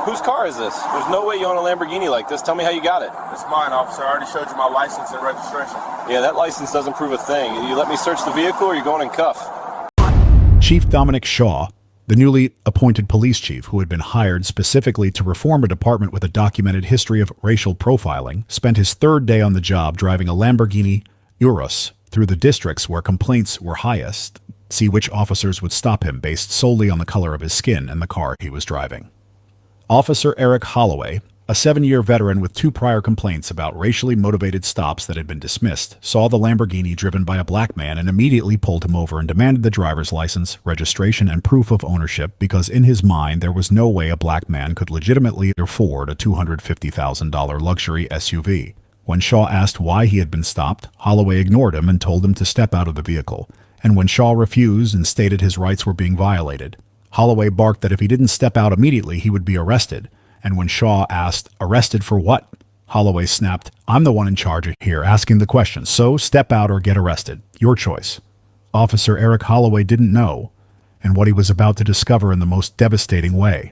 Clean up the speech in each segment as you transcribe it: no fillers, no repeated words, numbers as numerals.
Whose car is this? There's no way you own a Lamborghini like this. Tell me how you got it. It's mine, officer. I already showed you my license and registration. Yeah, that license doesn't prove a thing. You let me search the vehicle or you're going in cuff. Chief Dominic Shaw, the newly appointed police chief who had been hired specifically to reform a department with a documented history of racial profiling, spent his third day on the job driving a Lamborghini Urus through the districts where complaints were highest, see which officers would stop him based solely on the color of his skin and the car he was driving. Officer Eric Holloway, a 7-year veteran with 2 prior complaints about racially motivated stops that had been dismissed, saw the Lamborghini driven by a black man and immediately pulled him over and demanded the driver's license, registration, and proof of ownership because in his mind there was no way a black man could legitimately afford a $250,000 luxury SUV. When Shaw asked why he had been stopped, Holloway ignored him and told him to step out of the vehicle. And when Shaw refused and stated his rights were being violated, Holloway barked that if he didn't step out immediately, he would be arrested. And when Shaw asked, "Arrested for what?" Holloway snapped, "I'm the one in charge here asking the question, so step out or get arrested. Your choice." Officer Eric Holloway didn't know, and what he was about to discover in the most devastating way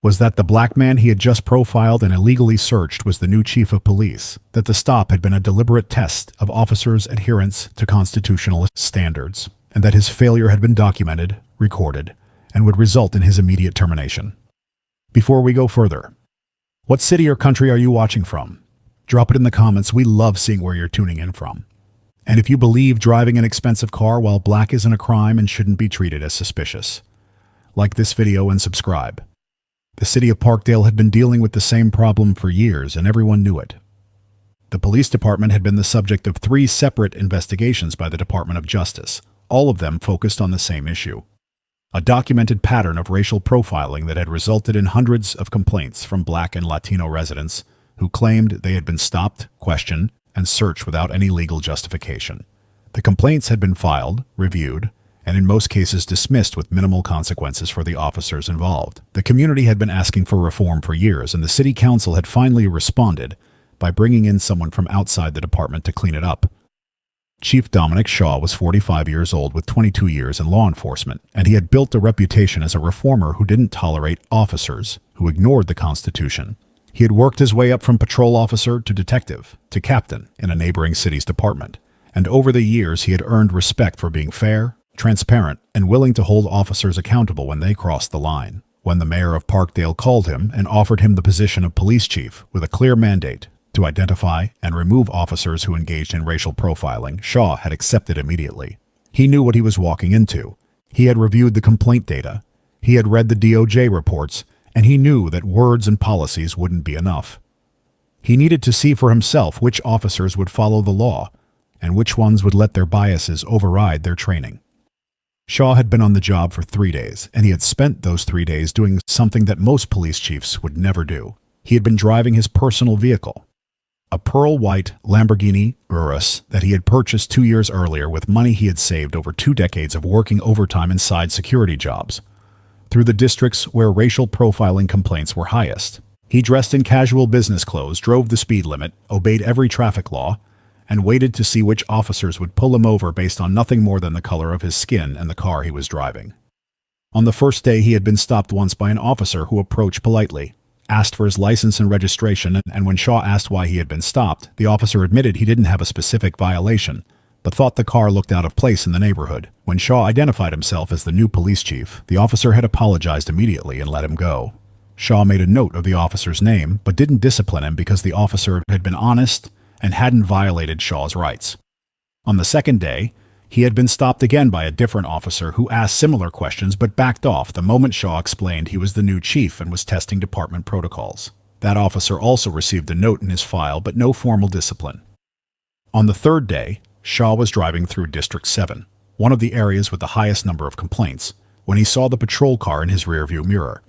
was that the black man he had just profiled and illegally searched was the new chief of police, that the stop had been a deliberate test of officers' adherence to constitutional standards, and that his failure had been documented, recorded, and would result in his immediate termination. Before we go further, what city or country are you watching from? Drop it in the comments. We love seeing where you're tuning in from. And if you believe driving an expensive car while black isn't a crime and shouldn't be treated as suspicious, like this video and subscribe. The city of Parkdale had been dealing with the same problem for years, and everyone knew it. The police department had been the subject of 3 separate investigations by the Department of Justice, all of them focused on the same issue. A documented pattern of racial profiling that had resulted in hundreds of complaints from black and Latino residents who claimed they had been stopped, questioned, and searched without any legal justification. The complaints had been filed, reviewed, and in most cases dismissed with minimal consequences for the officers involved. The community had been asking for reform for years, and the city council had finally responded by bringing in someone from outside the department to clean it up. Chief Dominic Shaw was 45 years old with 22 years in law enforcement, and he had built a reputation as a reformer who didn't tolerate officers who ignored the Constitution. He had worked his way up from patrol officer to detective to captain in a neighboring city's department, and over the years he had earned respect for being fair, transparent, and willing to hold officers accountable when they crossed the line. When the mayor of Parkdale called him and offered him the position of police chief with a clear mandate to identify and remove officers who engaged in racial profiling, Shaw had accepted immediately. He knew what he was walking into. He had reviewed the complaint data, he had read the DOJ reports, and he knew that words and policies wouldn't be enough. He needed to see for himself which officers would follow the law and which ones would let their biases override their training. Shaw had been on the job for 3 days, and he had spent those 3 days doing something that most police chiefs would never do. He had been driving his personal vehicle, a pearl-white Lamborghini Urus that he had purchased 2 years earlier with money he had saved over 2 decades of working overtime inside security jobs, through the districts where racial profiling complaints were highest. He dressed in casual business clothes, drove the speed limit, obeyed every traffic law, and waited to see which officers would pull him over based on nothing more than the color of his skin and the car he was driving. On the first day, he had been stopped once by an officer who approached politely, asked for his license and registration, and when Shaw asked why he had been stopped, the officer admitted he didn't have a specific violation, but thought the car looked out of place in the neighborhood. When Shaw identified himself as the new police chief, the officer had apologized immediately and let him go. Shaw made a note of the officer's name, but didn't discipline him because the officer had been honest and hadn't violated Shaw's rights. On the second day, he had been stopped again by a different officer who asked similar questions but backed off the moment Shaw explained he was the new chief and was testing department protocols. That officer also received a note in his file but no formal discipline. On the third day, Shaw was driving through District 7, one of the areas with the highest number of complaints, when he saw the patrol car in his rearview mirror.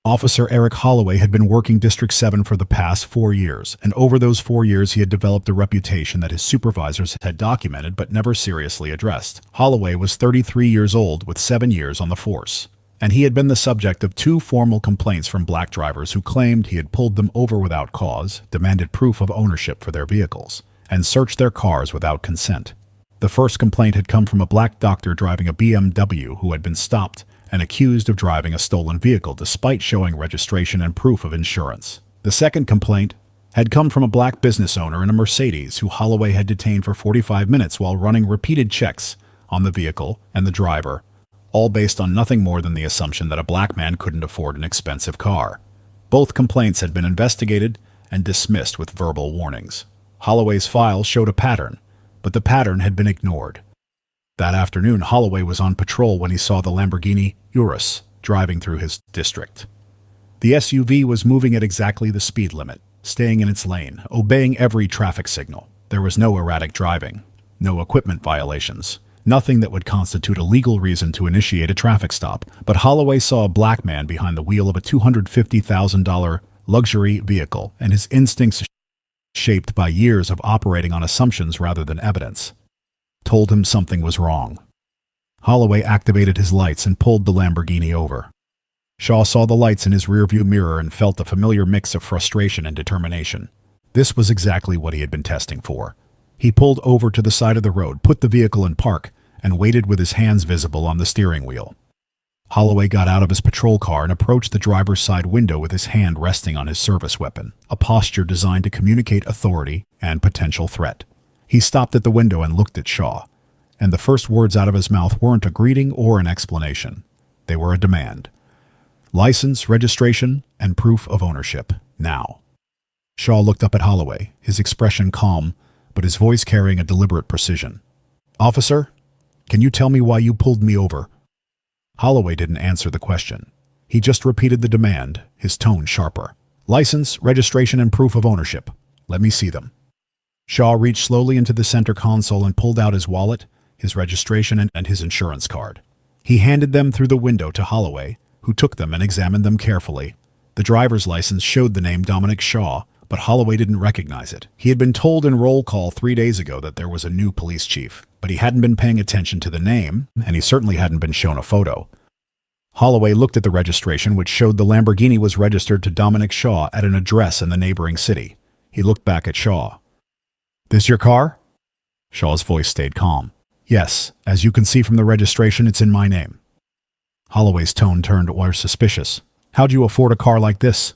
Officer Eric Holloway had been working District 7 for the past 4 years, and over those 4 years he had developed a reputation that his supervisors had documented but never seriously addressed. Holloway was 33 years old with 7 years on the force, and he had been the subject of 2 formal complaints from black drivers who claimed he had pulled them over without cause, demanded proof of ownership for their vehicles, and searched their cars without consent. The first complaint had come from a black doctor driving a BMW who had been stopped and accused of driving a stolen vehicle despite showing registration and proof of insurance. The second complaint had come from a black business owner in a Mercedes who Holloway had detained for 45 minutes while running repeated checks on the vehicle and the driver, all based on nothing more than the assumption that a black man couldn't afford an expensive car. Both complaints had been investigated and dismissed with verbal warnings. Holloway's file showed a pattern, but the pattern had been ignored. That afternoon, Holloway was on patrol when he saw the Lamborghini Urus driving through his district. The SUV was moving at exactly the speed limit, staying in its lane, obeying every traffic signal. There was no erratic driving, no equipment violations, nothing that would constitute a legal reason to initiate a traffic stop. But Holloway saw a black man behind the wheel of a $250,000 luxury vehicle, and his instincts, shaped by years of operating on assumptions rather than evidence, told him something was wrong. Holloway activated his lights and pulled the Lamborghini over. Shaw saw the lights in his rearview mirror and felt a familiar mix of frustration and determination. This was exactly what he had been testing for. He pulled over to the side of the road, put the vehicle in park, and waited with his hands visible on the steering wheel. Holloway got out of his patrol car and approached the driver's side window with his hand resting on his service weapon, a posture designed to communicate authority and potential threat. He stopped at the window and looked at Shaw, and the first words out of his mouth weren't a greeting or an explanation. They were a demand. License, registration, and proof of ownership, now. Shaw looked up at Holloway, his expression calm, but his voice carrying a deliberate precision. "Officer, can you tell me why you pulled me over?" Holloway didn't answer the question. He just repeated the demand, his tone sharper. "License, registration, and proof of ownership. Let me see them." Shaw reached slowly into the center console and pulled out his wallet, his registration, and his insurance card. He handed them through the window to Holloway, who took them and examined them carefully. The driver's license showed the name Dominic Shaw, but Holloway didn't recognize it. He had been told in roll call 3 days ago that there was a new police chief, but he hadn't been paying attention to the name, and he certainly hadn't been shown a photo. Holloway looked at the registration, which showed the Lamborghini was registered to Dominic Shaw at an address in the neighboring city. He looked back at Shaw. "This your car?" Shaw's voice stayed calm. "Yes, as you can see from the registration, it's in my name." Holloway's tone turned more suspicious. "How'd you afford a car like this?"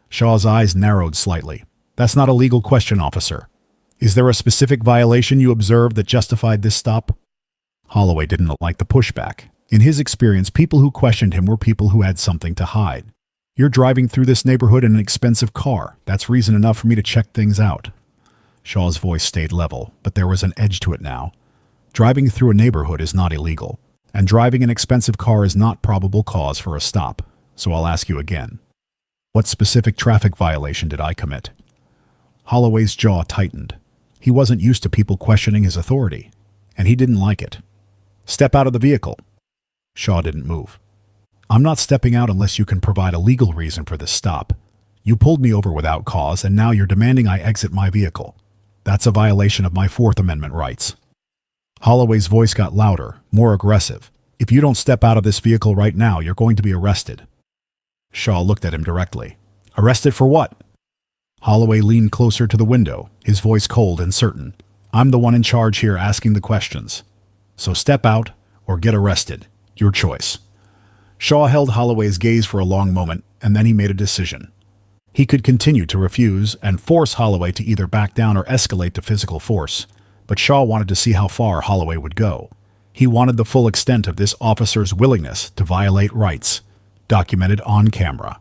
Shaw's eyes narrowed slightly. "That's not a legal question, officer. Is there a specific violation you observed that justified this stop?" Holloway didn't like the pushback. In his experience, people who questioned him were people who had something to hide. "You're driving through this neighborhood in an expensive car. That's reason enough for me to check things out." Shaw's voice stayed level, but there was an edge to it now. Driving through a neighborhood is not illegal, and driving an expensive car is not probable cause for a stop. So I'll ask you again. What specific traffic violation did I commit? Holloway's jaw tightened. He wasn't used to people questioning his authority, and he didn't like it. "Step out of the vehicle." Shaw didn't move. "I'm not stepping out unless you can provide a legal reason for this stop. You pulled me over without cause, and now you're demanding I exit my vehicle. That's a violation of my Fourth Amendment rights." Holloway's voice got louder, more aggressive. "If you don't step out of this vehicle right now, you're going to be arrested." Shaw looked at him directly. "Arrested for what?" Holloway leaned closer to the window, his voice cold and certain. "I'm the one in charge here asking the questions. So step out or get arrested. Your choice." Shaw held Holloway's gaze for a long moment, and then he made a decision. He could continue to refuse and force Holloway to either back down or escalate to physical force, but Shaw wanted to see how far Holloway would go. He wanted the full extent of this officer's willingness to violate rights, documented on camera.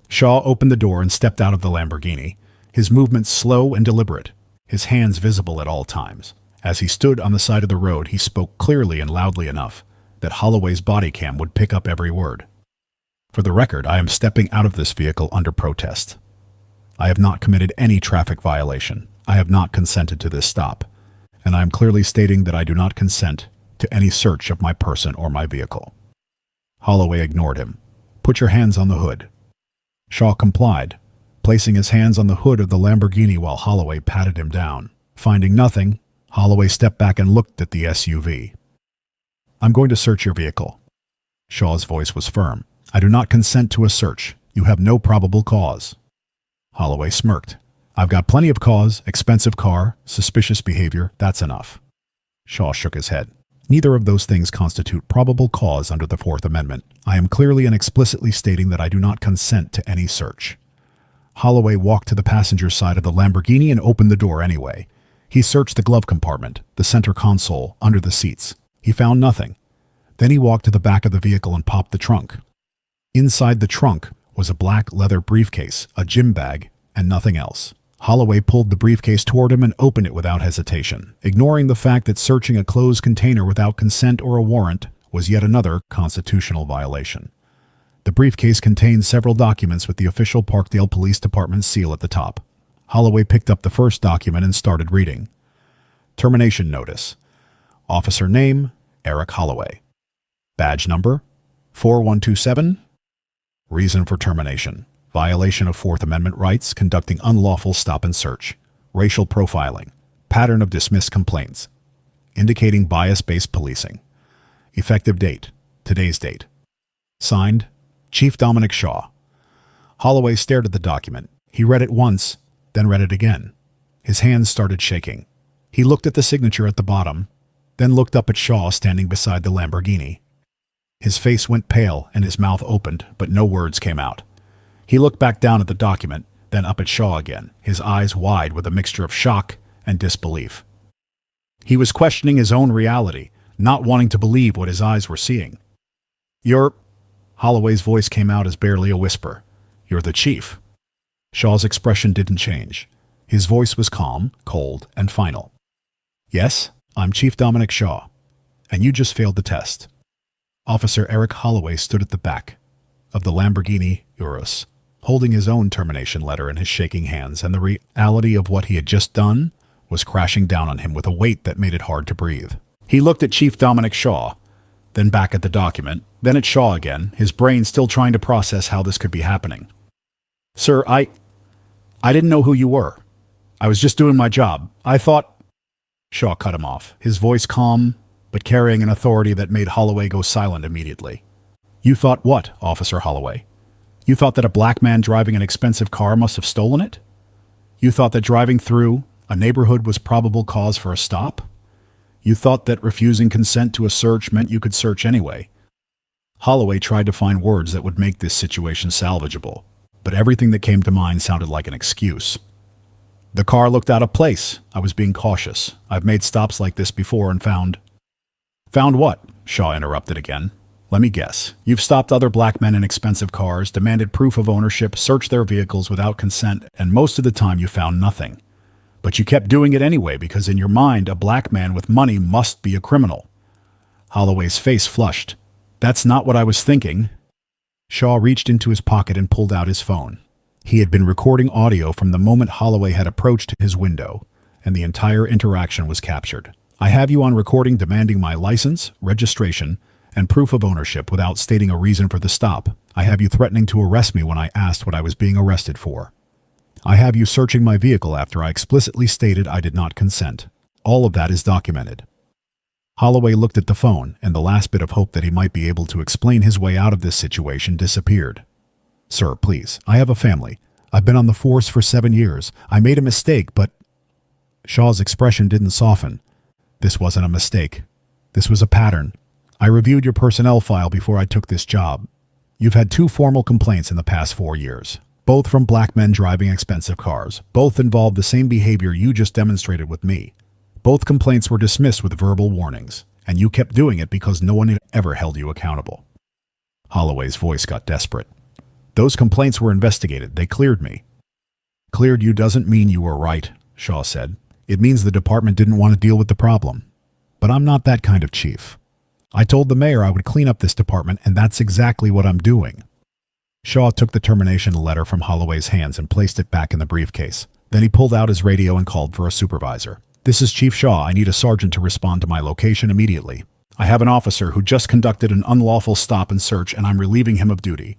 Shaw opened the door and stepped out of the Lamborghini, his movements slow and deliberate, his hands visible at all times. As he stood on the side of the road, he spoke clearly and loudly enough that Holloway's body cam would pick up every word. "For the record, I am stepping out of this vehicle under protest. I have not committed any traffic violation. I have not consented to this stop, and I am clearly stating that I do not consent to any search of my person or my vehicle." Holloway ignored him. "Put your hands on the hood." Shaw complied, placing his hands on the hood of the Lamborghini while Holloway patted him down. Finding nothing, Holloway stepped back and looked at the SUV. "I'm going to search your vehicle." Shaw's voice was firm. "I do not consent to a search. You have no probable cause." Holloway smirked. "I've got plenty of cause, expensive car, suspicious behavior, that's enough." Shaw shook his head. Neither of those things constitute probable cause under the Fourth Amendment. I am clearly and explicitly stating that I do not consent to any search. Holloway walked to the passenger side of the Lamborghini and opened the door anyway. He searched the glove compartment, the center console, under the seats. He found nothing. Then he walked to the back of the vehicle and popped the trunk. Inside the trunk was a black leather briefcase, a gym bag, and nothing else. Holloway pulled the briefcase toward him and opened it without hesitation, ignoring the fact that searching a closed container without consent or a warrant was yet another constitutional violation. The briefcase contained several documents with the official Parkdale Police Department seal at the top. Holloway picked up the first document and started reading. Termination notice. Officer name, Eric Holloway. Badge number, 4127. Reason for termination. Violation of Fourth Amendment rights, conducting unlawful stop and search. Racial profiling. Pattern of dismissed complaints. Indicating bias-based policing. Effective date. Today's date. Signed, Chief Dominic Shaw. Holloway stared at the document. He read it once, then read it again. His hands started shaking. He looked at the signature at the bottom, then looked up at Shaw standing beside the Lamborghini. His face went pale and his mouth opened, but no words came out. He looked back down at the document, then up at Shaw again, his eyes wide with a mixture of shock and disbelief. He was questioning his own reality, not wanting to believe what his eyes were seeing. "You're—" Holloway's voice came out as barely a whisper. "You're the chief." Shaw's expression didn't change. His voice was calm, cold, and final. "Yes, I'm Chief Dominic Shaw, and you just failed the test." Officer Eric Holloway stood at the back of the Lamborghini Urus, holding his own termination letter in his shaking hands, and the reality of what he had just done was crashing down on him with a weight that made it hard to breathe. He looked at Chief Dominic Shaw, then back at the document, then at Shaw again, his brain still trying to process how this could be happening. "Sir, I didn't know who you were. I was just doing my job. I thought—" Shaw cut him off, his voice calm, but carrying an authority that made Holloway go silent immediately. "You thought what, Officer Holloway? You thought that a black man driving an expensive car must have stolen it? You thought that driving through a neighborhood was probable cause for a stop? You thought that refusing consent to a search meant you could search anyway?" Holloway tried to find words that would make this situation salvageable, but everything that came to mind sounded like an excuse. "The car looked out of place. I was being cautious. I've made stops like this before and found—" "Found what?" Shaw interrupted again. "Let me guess. You've stopped other black men in expensive cars, demanded proof of ownership, searched their vehicles without consent, and most of the time you found nothing. But you kept doing it anyway because in your mind, a black man with money must be a criminal." Holloway's face flushed. "That's not what I was thinking." Shaw reached into his pocket and pulled out his phone. He had been recording audio from the moment Holloway had approached his window, and the entire interaction was captured. "I have you on recording demanding my license, registration, and proof of ownership without stating a reason for the stop. I have you threatening to arrest me when I asked what I was being arrested for. I have you searching my vehicle after I explicitly stated I did not consent. All of that is documented." Holloway looked at the phone, and the last bit of hope that he might be able to explain his way out of this situation disappeared. "Sir, please, I have a family. I've been on the force for 7 years. I made a mistake, but—" Shaw's expression didn't soften. "This wasn't a mistake. This was a pattern. I reviewed your personnel file before I took this job. You've had 2 formal complaints in the past 4 years, both from black men driving expensive cars. Both involved the same behavior you just demonstrated with me. Both complaints were dismissed with verbal warnings, and you kept doing it because no one had ever held you accountable." Holloway's voice got desperate. "Those complaints were investigated. They cleared me." "Cleared you doesn't mean you were right," Shaw said. "It means the department didn't want to deal with the problem. But I'm not that kind of chief. I told the mayor I would clean up this department, and that's exactly what I'm doing." Shaw took the termination letter from Holloway's hands and placed it back in the briefcase. Then he pulled out his radio and called for a supervisor. "This is Chief Shaw. I need a sergeant to respond to my location immediately. I have an officer who just conducted an unlawful stop and search, and I'm relieving him of duty."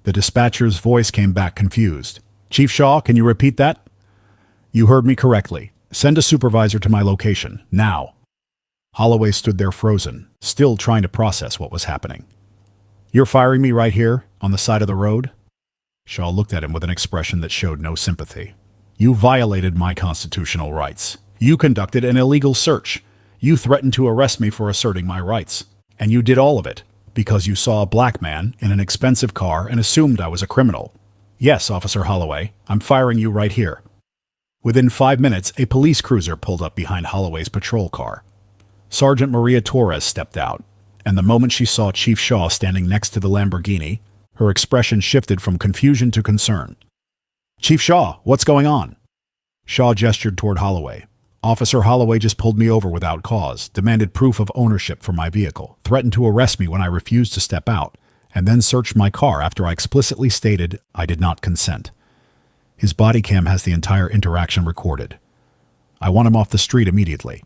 The dispatcher's voice came back confused. "Chief Shaw, can you repeat that?" "You heard me correctly. Send a supervisor to my location, now." Holloway stood there frozen, still trying to process what was happening. "You're firing me right here, on the side of the road?" Shaw looked at him with an expression that showed no sympathy. "You violated my constitutional rights. You conducted an illegal search. You threatened to arrest me for asserting my rights. And you did all of it because you saw a black man in an expensive car and assumed I was a criminal. Yes, Officer Holloway, I'm firing you right here. Within 5 minutes, a police cruiser pulled up behind Holloway's patrol car. Sergeant Maria Torres stepped out, and the moment she saw Chief Shaw standing next to the Lamborghini, her expression shifted from confusion to concern. Chief Shaw, what's going on? Shaw gestured toward Holloway. Officer Holloway just pulled me over without cause, demanded proof of ownership for my vehicle, threatened to arrest me when I refused to step out, and then searched my car after I explicitly stated I did not consent. His body cam has the entire interaction recorded. I want him off the street immediately.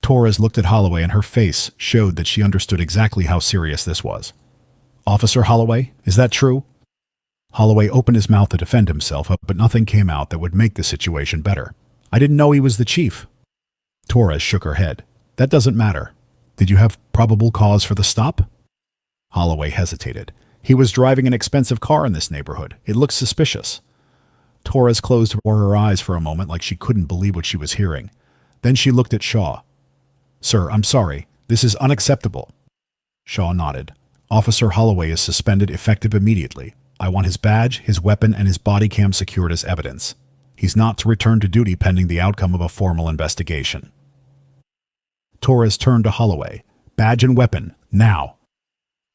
Torres looked at Holloway and her face showed that she understood exactly how serious this was. Officer Holloway, is that true? Holloway opened his mouth to defend himself, but nothing came out that would make the situation better. I didn't know he was the chief. Torres shook her head. That doesn't matter. Did you have probable cause for the stop? Holloway hesitated. He was driving an expensive car in this neighborhood. It looked suspicious. Torres closed her eyes for a moment like she couldn't believe what she was hearing. Then she looked at Shaw. Sir, I'm sorry. This is unacceptable. Shaw nodded. Officer Holloway is suspended effective immediately. I want his badge, his weapon, and his body cam secured as evidence. He's not to return to duty pending the outcome of a formal investigation. Torres turned to Holloway. Badge and weapon, now.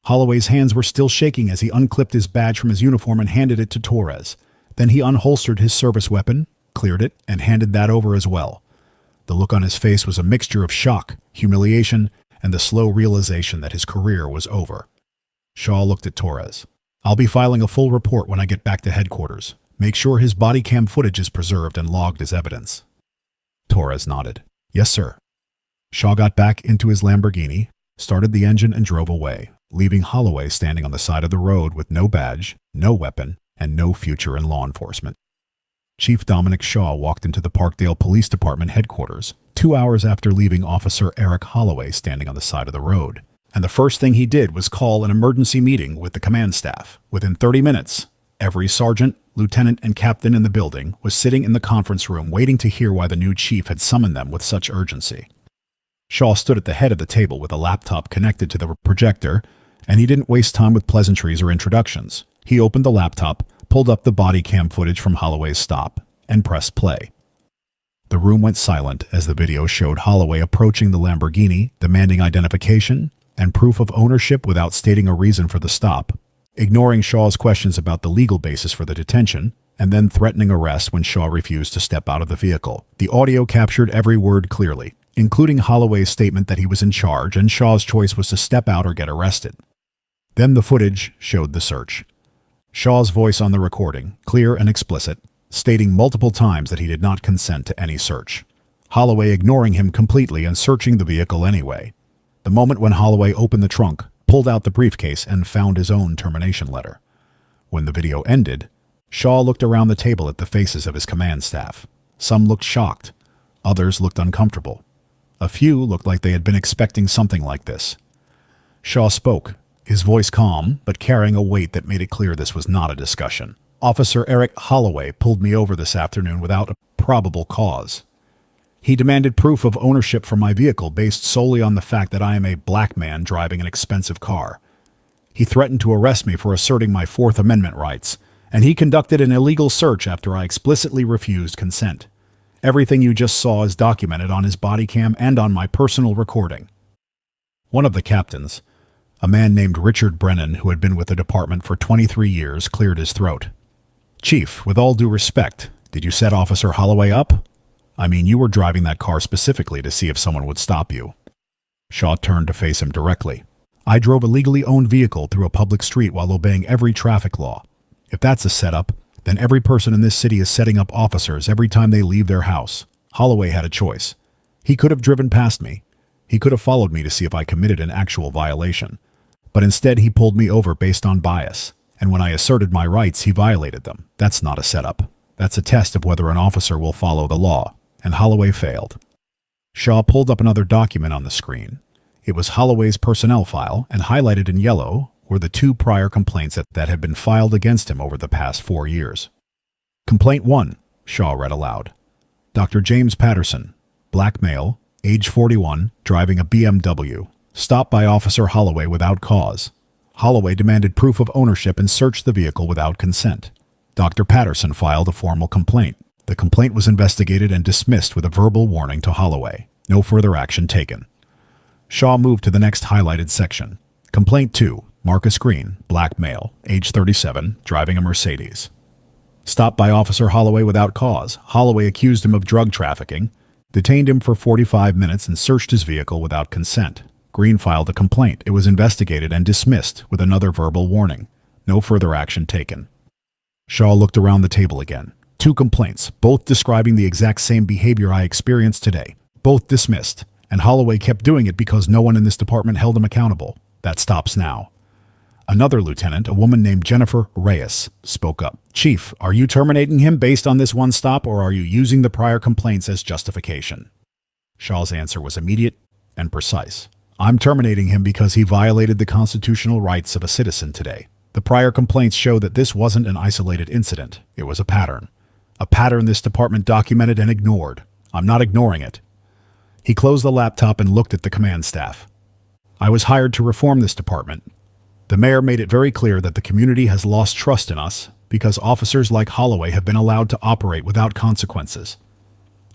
Holloway's hands were still shaking as he unclipped his badge from his uniform and handed it to Torres. Then he unholstered his service weapon, cleared it, and handed that over as well. The look on his face was a mixture of shock, humiliation, and the slow realization that his career was over. Shaw looked at Torres. I'll be filing a full report when I get back to headquarters. Make sure his body cam footage is preserved and logged as evidence. Torres nodded. Yes, sir. Shaw got back into his Lamborghini, started the engine and drove away, leaving Holloway standing on the side of the road with no badge, no weapon, and no future in law enforcement. Chief Dominic Shaw walked into the Parkdale Police Department headquarters 2 hours after leaving Officer Eric Holloway standing on the side of the road. And the first thing he did was call an emergency meeting with the command staff. Within 30 minutes, every sergeant, lieutenant, and captain in the building was sitting in the conference room waiting to hear why the new chief had summoned them with such urgency. Shaw stood at the head of the table with a laptop connected to the projector, and he didn't waste time with pleasantries or introductions. He opened the laptop, pulled up the body cam footage from Holloway's stop, and pressed play. The room went silent as the video showed Holloway approaching the Lamborghini, demanding identification and proof of ownership without stating a reason for the stop, ignoring Shaw's questions about the legal basis for the detention, and then threatening arrest when Shaw refused to step out of the vehicle. The audio captured every word clearly, including Holloway's statement that he was in charge and Shaw's choice was to step out or get arrested. Then the footage showed the search. Shaw's voice on the recording, clear and explicit, stating multiple times that he did not consent to any search. Holloway ignoring him completely and searching the vehicle anyway. The moment when Holloway opened the trunk, pulled out the briefcase, and found his own termination letter. When the video ended, Shaw looked around the table at the faces of his command staff. Some looked shocked. Others looked uncomfortable. A few looked like they had been expecting something like this. Shaw spoke, his voice calm, but carrying a weight that made it clear this was not a discussion. Officer Eric Holloway pulled me over this afternoon without a probable cause. He demanded proof of ownership for my vehicle based solely on the fact that I am a black man driving an expensive car. He threatened to arrest me for asserting my Fourth Amendment rights, and he conducted an illegal search after I explicitly refused consent. Everything you just saw is documented on his body cam and on my personal recording. One of the captains, a man named Richard Brennan who had been with the department for 23 years, cleared his throat. Chief, with all due respect, did you set Officer Holloway up? I mean, you were driving that car specifically to see if someone would stop you. Shaw turned to face him directly. I drove a legally owned vehicle through a public street while obeying every traffic law. If that's a setup, then every person in this city is setting up officers every time they leave their house. Holloway had a choice. He could have driven past me. He could have followed me to see if I committed an actual violation. But instead he pulled me over based on bias. And when I asserted my rights, he violated them. That's not a setup. That's a test of whether an officer will follow the law. And Holloway failed. Shaw pulled up another document on the screen. It was Holloway's personnel file, and highlighted in yellow were the 2 prior complaints that had been filed against him over the past 4 years. Complaint 1, Shaw read aloud. Dr. James Patterson, black male, age 41, driving a BMW, stopped by Officer Holloway without cause. Holloway demanded proof of ownership and searched the vehicle without consent. Dr. Patterson filed a formal complaint. The complaint was investigated and dismissed with a verbal warning to Holloway. No further action taken. Shaw moved to the next highlighted section. Complaint 2. Marcus Green, black male, age 37, driving a Mercedes. Stopped by Officer Holloway without cause. Holloway accused him of drug trafficking, detained him for 45 minutes and searched his vehicle without consent. Green filed a complaint. It was investigated and dismissed with another verbal warning. No further action taken. Shaw looked around the table again. 2 complaints, both describing the exact same behavior I experienced today. Both dismissed, and Holloway kept doing it because no one in this department held him accountable. That stops now. Another lieutenant, a woman named Jennifer Reyes, spoke up. Chief, are you terminating him based on this one stop, or are you using the prior complaints as justification? Shaw's answer was immediate and precise. I'm terminating him because he violated the constitutional rights of a citizen today. The prior complaints show that this wasn't an isolated incident. It was a pattern. A pattern this department documented and ignored. I'm not ignoring it. He closed the laptop and looked at the command staff. I was hired to reform this department. The mayor made it very clear that the community has lost trust in us because officers like Holloway have been allowed to operate without consequences.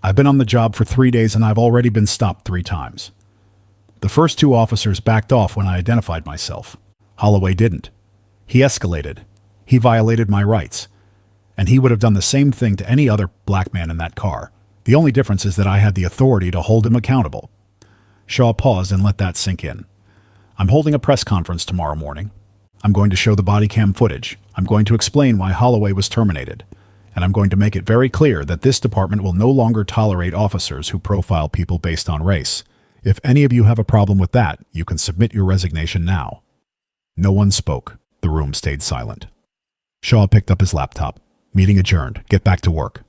I've been on the job for 3 days and I've already been stopped 3 times. The first 2 officers backed off when I identified myself. Holloway didn't. He escalated. He violated my rights. And he would have done the same thing to any other black man in that car. The only difference is that I had the authority to hold him accountable. Shaw paused and let that sink in. I'm holding a press conference tomorrow morning. I'm going to show the body cam footage. I'm going to explain why Holloway was terminated. And I'm going to make it very clear that this department will no longer tolerate officers who profile people based on race. If any of you have a problem with that, you can submit your resignation now. No one spoke. The room stayed silent. Shaw picked up his laptop. Meeting adjourned. Get back to work.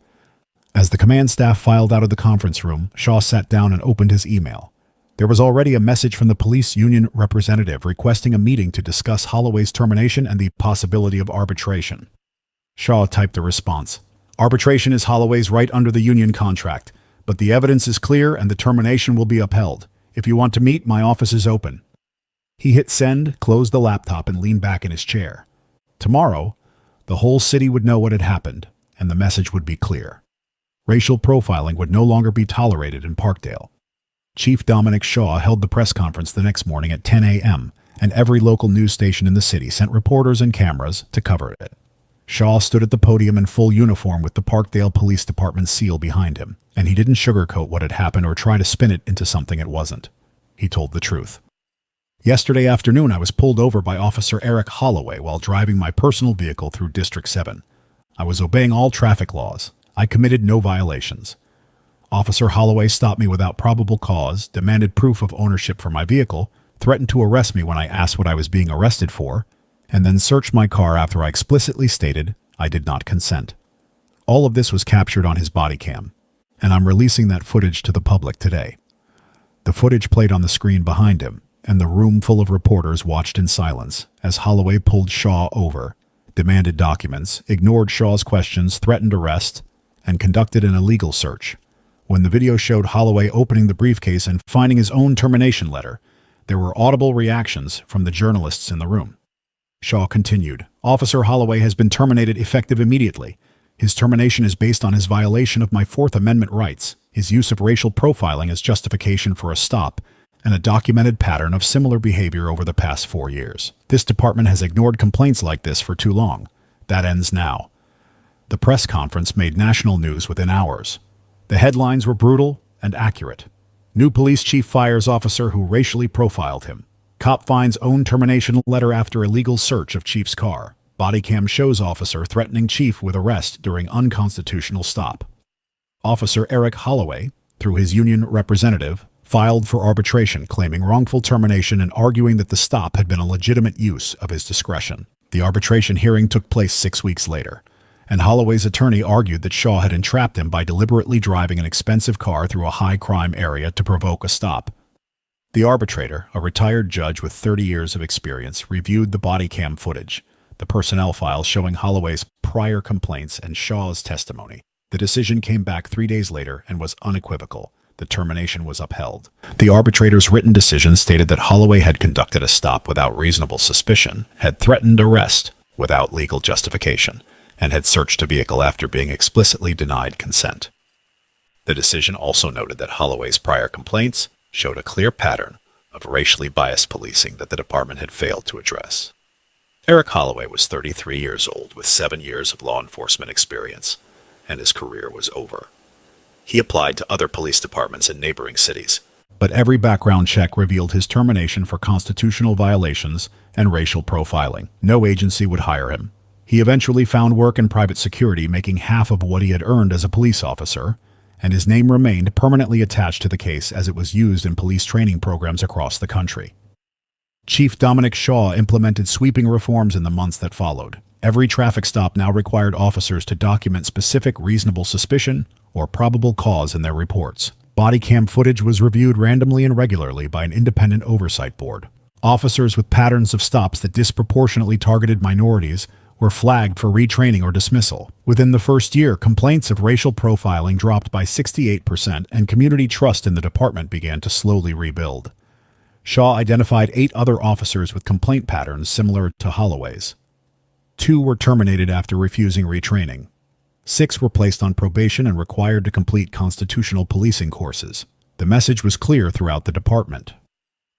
As the command staff filed out of the conference room, Shaw sat down and opened his email. There was already a message from the police union representative requesting a meeting to discuss Holloway's termination and the possibility of arbitration. Shaw typed a response. Arbitration is Holloway's right under the union contract, but the evidence is clear and the termination will be upheld. If you want to meet, my office is open. He hit send, closed the laptop, and leaned back in his chair. Tomorrow, the whole city would know what had happened, and the message would be clear. Racial profiling would no longer be tolerated in Parkdale. Chief Dominic Shaw held the press conference the next morning at 10 a.m., and every local news station in the city sent reporters and cameras to cover it. Shaw stood at the podium in full uniform with the Parkdale Police Department seal behind him, and he didn't sugarcoat what had happened or try to spin it into something it wasn't. He told the truth. Yesterday afternoon, I was pulled over by Officer Eric Holloway while driving my personal vehicle through District 7. I was obeying all traffic laws. I committed no violations. Officer Holloway stopped me without probable cause, demanded proof of ownership for my vehicle, threatened to arrest me when I asked what I was being arrested for, and then searched my car after I explicitly stated I did not consent. All of this was captured on his body cam, and I'm releasing that footage to the public today. The footage played on the screen behind him, and the room full of reporters watched in silence as Holloway pulled Shaw over, demanded documents, ignored Shaw's questions, threatened arrest, and conducted an illegal search. When the video showed Holloway opening the briefcase and finding his own termination letter, there were audible reactions from the journalists in the room. Shaw continued, Officer Holloway has been terminated effective immediately. His termination is based on his violation of my Fourth Amendment rights, his use of racial profiling as justification for a stop, and a documented pattern of similar behavior over the past 4 years. This department has ignored complaints like this for too long. That ends now. The press conference made national news within hours. The headlines were brutal and accurate. New police chief fires officer who racially profiled him. Cop finds own termination letter after illegal search of chief's car. Body cam shows officer threatening chief with arrest during unconstitutional stop. Officer Eric Holloway, through his union representative, filed for arbitration claiming wrongful termination and arguing that the stop had been a legitimate use of his discretion. The arbitration hearing took place 6 weeks later, and Holloway's attorney argued that Shaw had entrapped him by deliberately driving an expensive car through a high-crime area to provoke a stop. The arbitrator, a retired judge with 30 years of experience, reviewed the body cam footage, the personnel files showing Holloway's prior complaints and Shaw's testimony. The decision came back 3 days later and was unequivocal. The termination was upheld. The arbitrator's written decision stated that Holloway had conducted a stop without reasonable suspicion, had threatened arrest without legal justification, and had searched a vehicle after being explicitly denied consent. The decision also noted that Holloway's prior complaints showed a clear pattern of racially biased policing that the department had failed to address. Eric Holloway was 33 years old with 7 years of law enforcement experience, and his career was over. He applied to other police departments in neighboring cities, but every background check revealed his termination for constitutional violations and racial profiling. No agency would hire him. He eventually found work in private security, making half of what he had earned as a police officer, and his name remained permanently attached to the case as it was used in police training programs across the country. Chief Dominic Shaw implemented sweeping reforms in the months that followed. Every traffic stop now required officers to document specific reasonable suspicion or probable cause in their reports. Body cam footage was reviewed randomly and regularly by an independent oversight board. Officers with patterns of stops that disproportionately targeted minorities were flagged for retraining or dismissal. Within the first year, complaints of racial profiling dropped by 68%, and community trust in the department began to slowly rebuild. Shaw identified 8 other officers with complaint patterns similar to Holloway's. 2 were terminated after refusing retraining. 6 were placed on probation and required to complete constitutional policing courses. The message was clear throughout the department.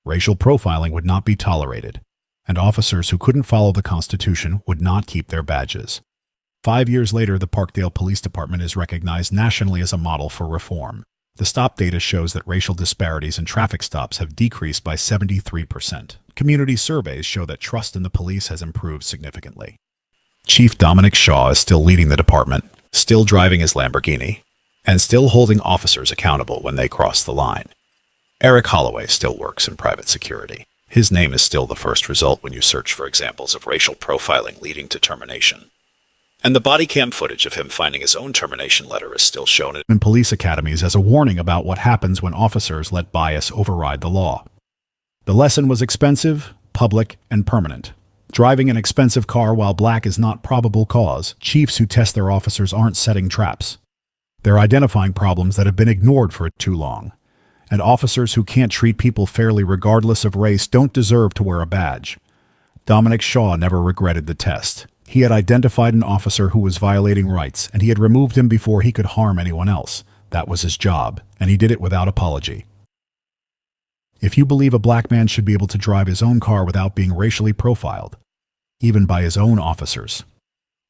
Racial profiling would not be tolerated, and officers who couldn't follow the Constitution would not keep their badges. 5 years later, the Parkdale Police Department is recognized nationally as a model for reform. The stop data shows that racial disparities in traffic stops have decreased by 73%. Community surveys show that trust in the police has improved significantly. Chief Dominic Shaw is still leading the department, still driving his Lamborghini, and still holding officers accountable when they cross the line. Eric Holloway still works in private security. His name is still the first result when you search for examples of racial profiling leading to termination. And the body cam footage of him finding his own termination letter is still shown in police academies as a warning about what happens when officers let bias override the law. The lesson was expensive, public, and permanent. Driving an expensive car while black is not probable cause. Chiefs who test their officers aren't setting traps. They're identifying problems that have been ignored for too long. And officers who can't treat people fairly regardless of race don't deserve to wear a badge. Dominic Shaw never regretted the test. He had identified an officer who was violating rights, and he had removed him before he could harm anyone else. That was his job, and he did it without apology. If you believe a black man should be able to drive his own car without being racially profiled, even by his own officers,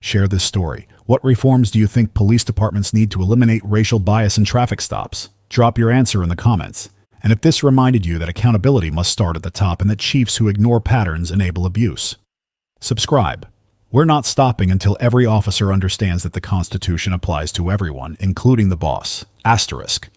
share this story. What reforms do you think police departments need to eliminate racial bias in traffic stops? Drop your answer in the comments. And if this reminded you that accountability must start at the top and that chiefs who ignore patterns enable abuse, subscribe. We're not stopping until every officer understands that the Constitution applies to everyone, including the boss. Asterisk.